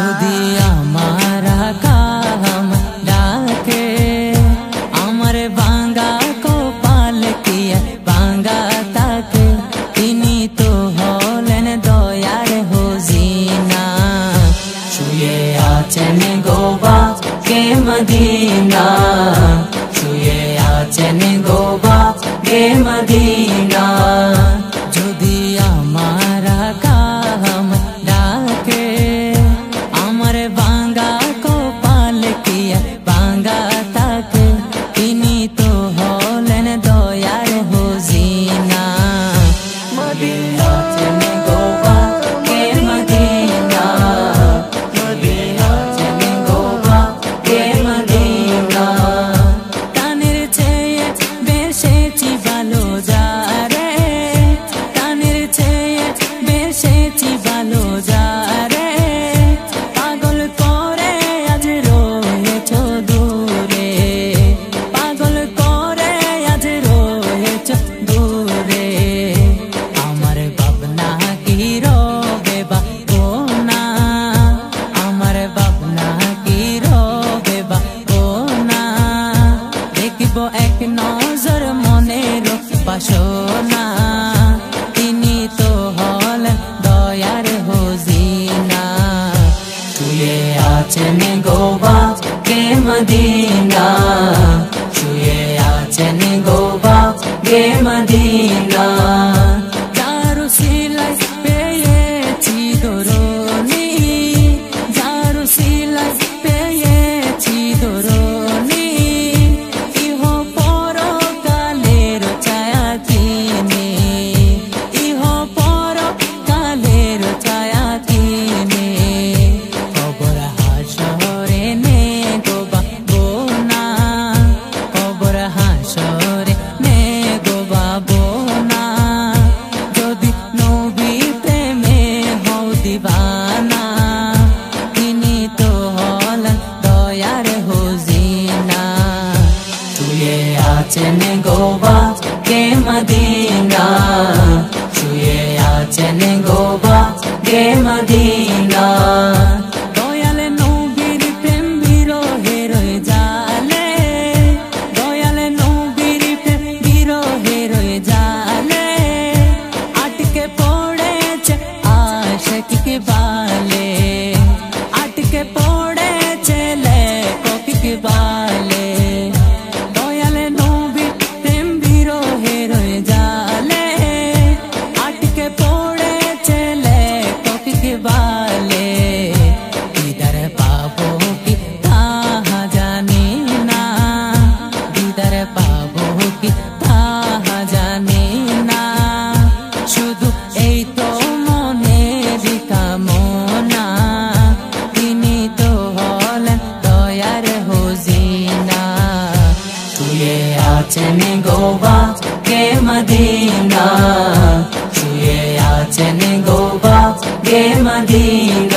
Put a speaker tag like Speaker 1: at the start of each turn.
Speaker 1: যদি আমার কাম ডাকে আমার বাঙ্গা কপাল কি বাঙ্গা তাকে তিনি তো হলেন দয়ার হুজিনা শুয়ে আছেন গোবা কে মদিনা শুয়ে আছেন গোবা কে মদিনা যদি আমার কাম ডাকে আমার বাঙ্গা কপাল কি বাঙ্গা তাকে তিনি তো হলেন দয়ার হুজিনা মদিনা আছেন গোবা কে মদিনা মদিনা আছেন গোবা কে মদিনা তানের চেয়ে বেশি ভালো যারে তানের চেয়ে বেশি ভালো যারে পাগল করে আজ রয়েছ দূরে পাগল করে আজ রয়েছ দূরে আমার ভাবনা কি রবে বাবো না আমার ভাবনা কি রবে বাবো না দেখিব এক নজর মনের বাসনা তিনি তো হলেন দয়ার হুজিনা শুয়ে আছেন গোবা কে মদিনা শুয়ে আছেন গোবা কে মদিনা যারু সিলাই পেয়েছি দরুনি যারু সিলাই পেয়েছি দরুনি ইহ পরকালের ছায়া তিনি ইহ পরকালের ছায়া তিনি কবর হাসরে নে গোবা বোনা কবর হাসরে নে গোবা বোনা যদি নবী প্রেমে হও দিবানা তিনি তো হলেন দয়ার হুজিনা শুয়ে আছেন গোবা কে মদিনা শুয়ে আছেন গোবা কে মদিনা দয়াল নবীর প্রেম বিরহে রয়ে জালে দয়াল নবীর প্রেম বিরহে রয়ে জালে আটকে পড়েছে আশিক के बाले আটকে পড়েছে লেখক के बाले দয়াল নবী প্রেম বিরহে রয়ে জালে আটকে পড়েছে লেখক के बाले দিদার পাবো কি তাহা জানি না দিদার পাবো কি তাহা জানি না শুধু এই তো মনের কামনা তিনি তো হলেন দয়ার হুজিনা শুয়ে আছেন গোবা কে মদিনা শুয়ে আছেন গোবা কে মদিনা